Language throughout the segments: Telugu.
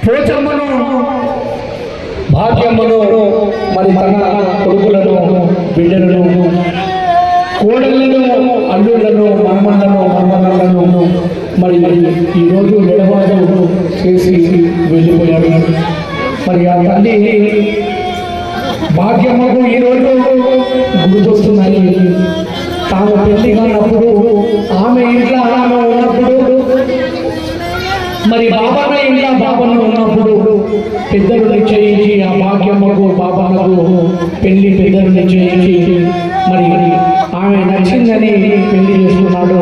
పోచమ్మను భాగ్యమ్మను మరి తన కొడుకులను బిడ్డలను కోడళ్లను అల్లుళ్లను మన్మలను మరి ఈరోజు నిలబడలు చేసి వెళ్ళిపోయాడు. మరి ఆ తల్లి భాగ్యమ్మకు ఈరోజు గుర్తొస్తున్నాయి. తాను పెళ్లి కానప్పుడు ఆమె ఇంట్లో ఆమె ఉన్నప్పుడు మరి బాబన్న ఇంట్లో బాబన్న ఉన్నప్పుడు పెద్దలు నిశ్చయించి ఆ భాగ్యమ్మకు బాబన్నకు పెళ్లి పెద్దలు నిశ్చయించి మరి ఆమె నచ్చిందని పెళ్లి చేసుకున్నాడు.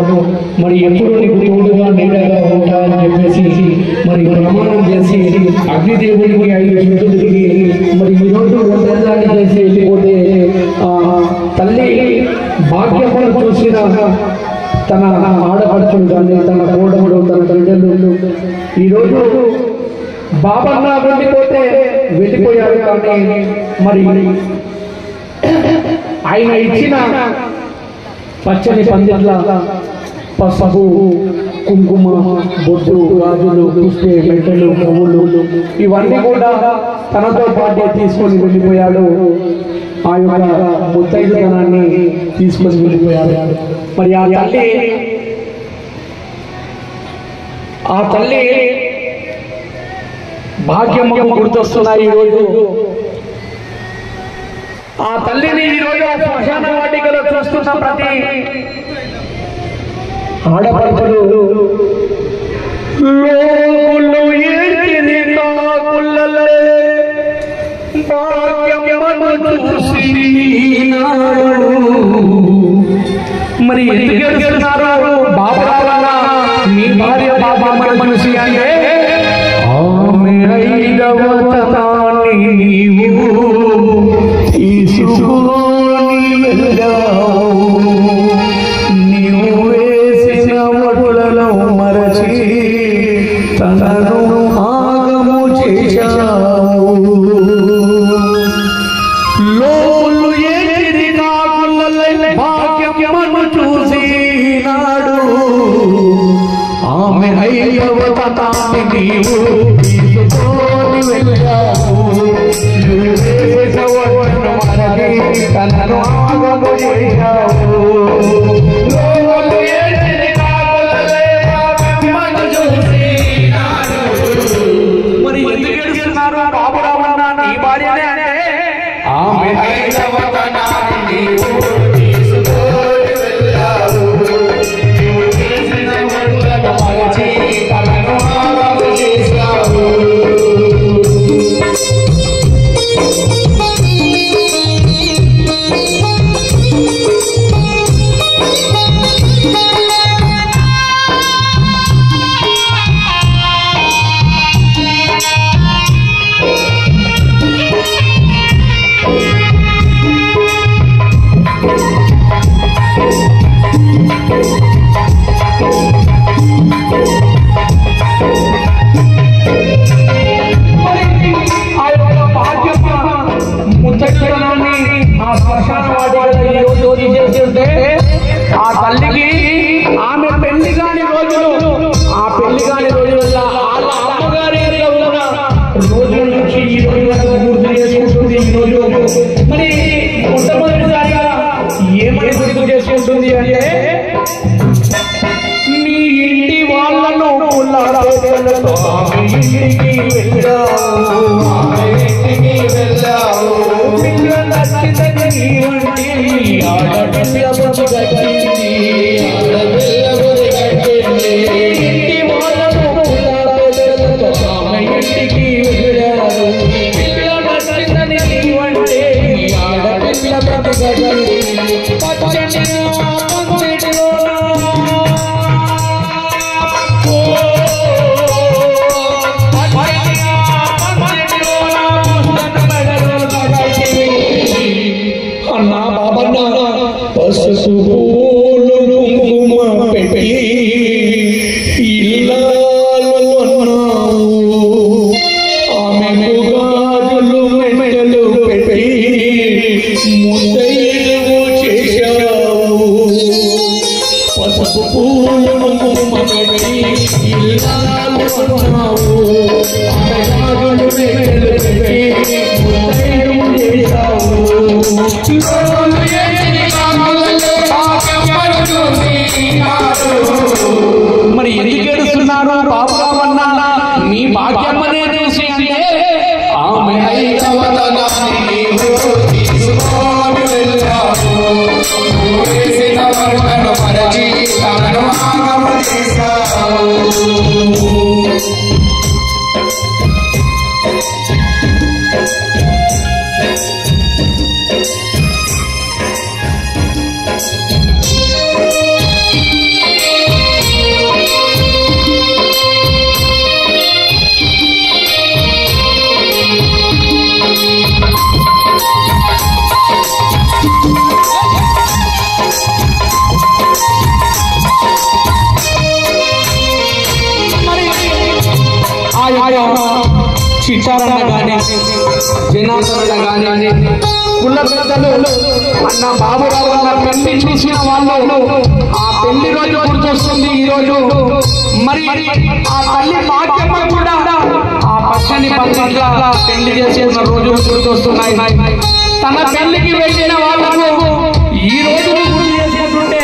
మరి ఎప్పుడు నీకు తోడుగా నీడగా ఉంటాయని చెప్పేసి మరి ప్రమాణం చేసి అగ్నిదేవుడికి 5 చుట్టూ తిరిగి మరి ఈరోజు వంటలాంటి చేసి వెళ్ళిపోతే తల్లి భాగ్యమ్మను చూసిన తన ఆడపడుచులు కానీ తన కోడముడు తన బిడ్డలు ఈరోజు బాబన్న వెళ్ళిపోయాడు. కానీ మరి ఆయన ఇచ్చిన పచ్చని పందిట్ల పసుపు కుంకుమ బొట్టు గాజులు పుష్పే మెట్టెలు పువ్వులు ఇవన్నీ కూడా తనతో పాటే తీసుకొని వెళ్ళిపోయాడు. ఆ యొక్క ముత్తైదుతనాన్ని తీసుకొని వెళ్ళిపోయాడు. మరి ఆ తల్లి భాగ్యమ్మకు గుర్తొస్తున్నాయి ఈరోజు. ఆ తల్లిని ఈరోజు శ్మశాన వాటికలో చూస్తున్న ప్రతి ఆడపడుచులు మరి ఎందుకు ఏడుస్తున్నారు? బాబా మీ భార్య బాబమ్మను చూసి అంటే ఆమె 5వ తనాన్ని నీవు తీసుకొని వెళ్ళావు. నీవు వేసిన వడులలో మరచి తనను ఆగము చేశావు. లోలు ఏది నాకులై భాగ్యమ్మను చూసినాడు. ఆమె 5వ తనాన్ని నీవు తీసుకొని వెళ్ళావు. తనను ఆగము చేశావు. మరి ఎందుకు ఏడుస్తున్నారు? బాబురావన్న నీ భార్యనే అంటే ఆమె 5వ తనాన్ని నీవు తీసుకొని వెళ్ళావు. నీవు చేసిన వడులను మరచి తనను ఆగము చేశావు. మరచి తనను ఆగమ చేశావు. చిట్టారన్న కానీ జనార్దన కానీ కుల పెద్దలు అన్న బాబురావు అన్న పెళ్లి చూసిన వాళ్ళు ఆ పెళ్లి రోజు గుర్తొస్తుంది ఈ రోజు. మరి ఆ తల్లి భాగ్యమ్మ కూడా ఆ పచ్చని పందిట్ల పెళ్లి చేసిన రోజులు గుర్తొస్తున్నాయి. తన పెళ్లికి వెళ్ళిన వాళ్ళను ఈ రోజు గుర్తు చేసుకుంటుంటే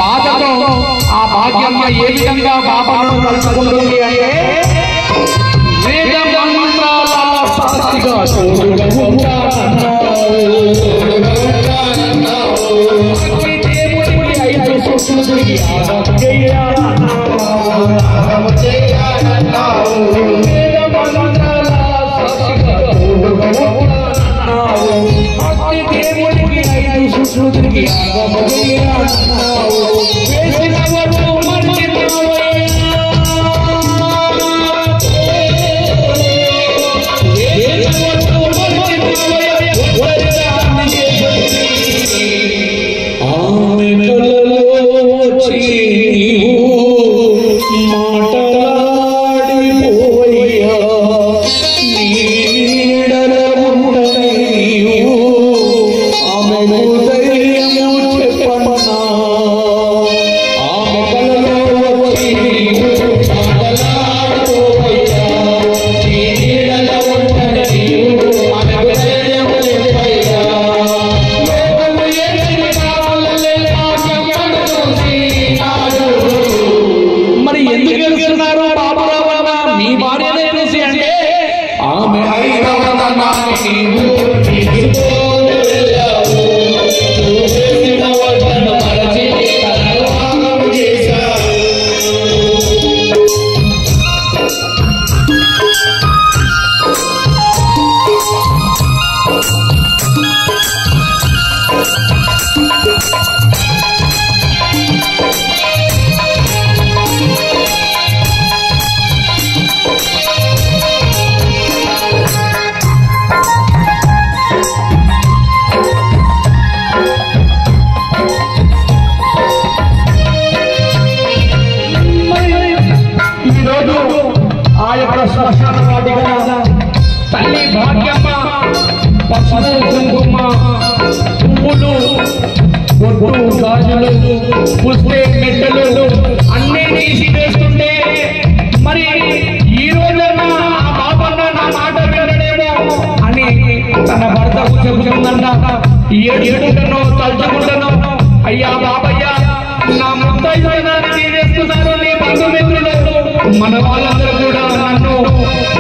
బాధతో ఆ భాగ్యమ్మ ఏ విధంగా బాబాను తలుచుకుంటుంది అంటే శ్మశాన వాటిక తల్లి భాగ్యమ్మ పసుపు కుంకుమ పువ్వులు బొట్టు గాజులు పుస్తే మెట్టలు అన్నీ తీసి వేస్తుంటే మరి ఈ రోజైనా ఆ బాబన్న నా మాట వినడేమో అని తన భర్తకు చెబుతుందంట. ఏడుకుంటానో తలుచుకుంటానో అయ్యా బాబయ్య నా ముత్తైదున తీరేస్తున్నారు నీ బంధుమిత్రులు మన వాళ్ళందరూ కూడా నన్ను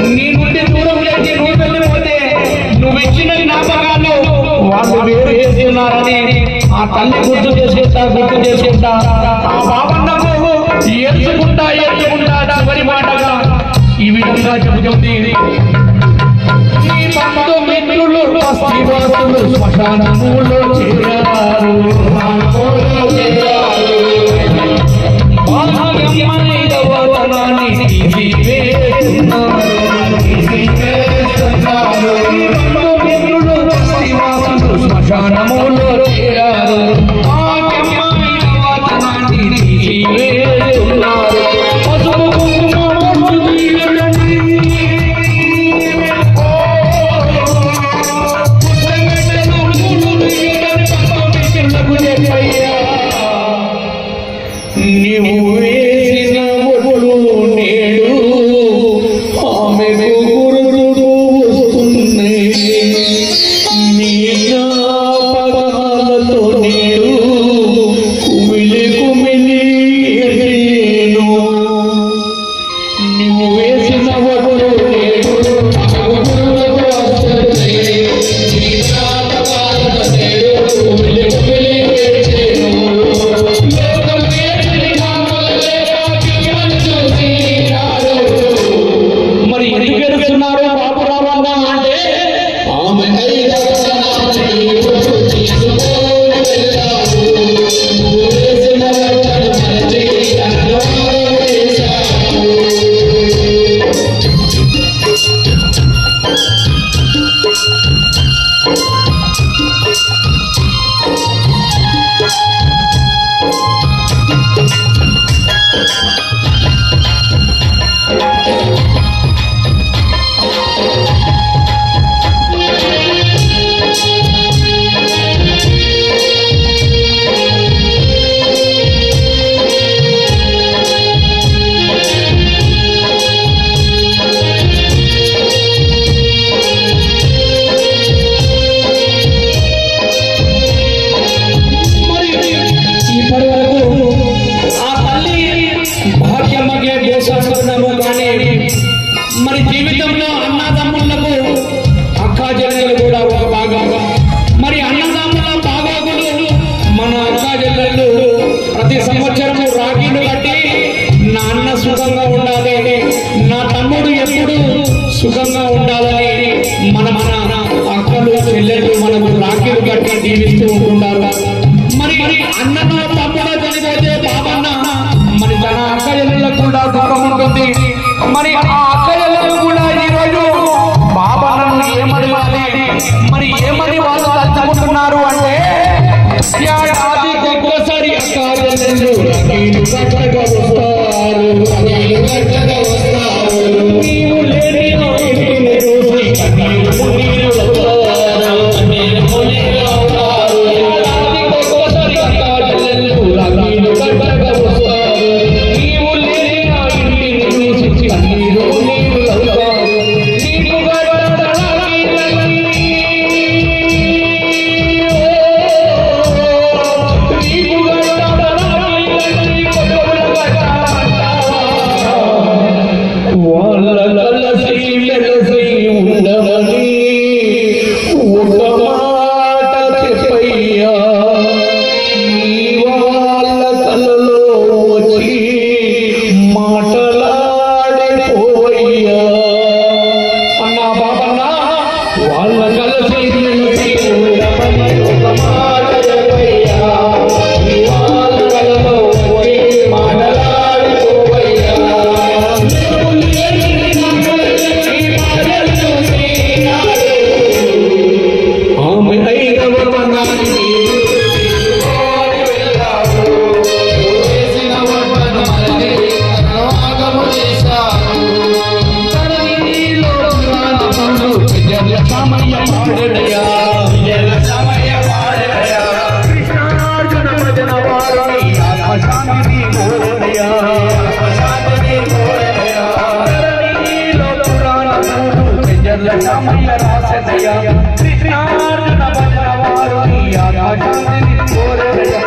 నీ నుండి దూరం చేసి నువ్వు వెళ్ళిపోతే నువ్వు ఇచ్చిన జ్ఞాపకాలు వాళ్ళు వేరు చేస్తున్నారని ఆ తల్లి గుర్తు చేసుకుంటా ఆ బాబన్నకు ఏడ్చుకుంటా చివరి మాటగా ఈ విధంగా చెబుతుంది. నీ బంధుమిత్రులు శ్మశానములో చేరారు శ్మశానములో చేరారు మరి జీవితంలో అన్నదమ్ములకు అక్కా చెల్లెలు కూడా ఒక భాగంగా, మరి అన్నదమ్ముల బాగోగులు మన అక్కా చెల్లెళ్ళు ప్రతి సంవత్సరం రాఖీలు కట్టి నా అన్న సుఖంగా ఉండాలి, నా తమ్ముడు ఎప్పుడు సుఖంగా ఉండాలని మన అక్కలు చెల్లెళ్ళు మనకు రాఖీలు కట్టి దీవిస్తూ ఉంటున్నారు. మరి అన్నను తమ్ముడు చనిపోతే బాబన్న మరి తన అక్క చెల్లెళ్ళకు కూడా దుఃఖం ఉంటుంది. మరి ఆ అక్క చెల్లెళ్ళు కూడా ఈరోజు బాబన్నను ఏమడగాలి, మరి ఏమని వాళ్ళు తలుచుకుంటున్నారు అంటే ఏడాదికి ఒక్కసారి అక్క చెల్లెళ్ళు రాఖీలు కట్టగా వస్తారు, నీవు లేని ఇంటిని చూసి కన్నీరు మున్నీరు వస్తారు, ఏడాదికి ఒక్కసారి అక్క చెల్లెళ్ళు రాఖీలు కట్టగా వస్తారు, నీవు లేని ఇంటిని చూసి కన్నీరు మున్నీరు వస్తారు. నీకు ఉండమని ఒక మాట చెప్పయ్యా, నీ వాళ్ళ కలలో వచ్చి మాటలాడిపోవయ్యా అన్నా బాబన్న. వాళ్ళ కలిసి ఉండమని ఒక మాట చెప్పయ్యా, నీ వాళ్ళ కలలో వచ్చి మాటలాడిపోవయ్యా. ఆమె ఐదవ వనాన్ని సమయ పాడడయా, కృష్ణార్జున భజన వారుని ఆకాశాన్ని కోరడయా, సమయ రాసదయా, కృష్ణార్జున భజన వారుని ఆకాశాన్ని కోరడయా.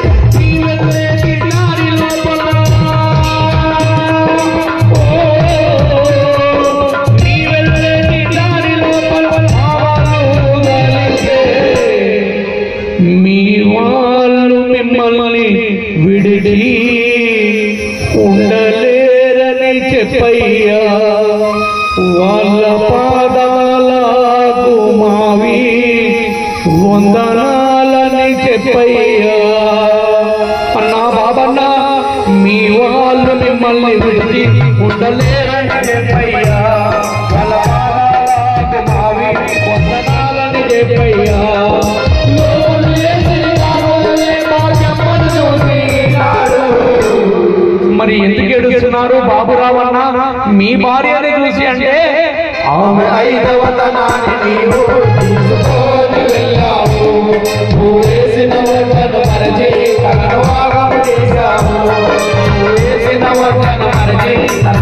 మీ వాళ్ళు మిమ్మల్ని విడిచి ఉండలేరని చెప్పయ్యా, వాళ్ళ పాదాలకు మావి వందనాలని చెప్పయ్యా అన్నా బాబన్న. మీ వాళ్ళు మిమ్మల్ని విడిచి ఉండలేరని చెప్పయ్యా, వాళ్ళ పాదాలకు మావి వందనాలని చెప్పయ్యా. మరి ఎందుకు ఏడుస్తున్నారు బాబురావన్న మీ భార్యని చూసి అంటే? ఆమె ఐదవ తనాన్ని నీవు తీసుకొని వెళ్ళావు, నువ్వు వేసిన వంటను మరచి తన భాగము చేశావు, నువ్వు వేసిన వంటను మరచి తన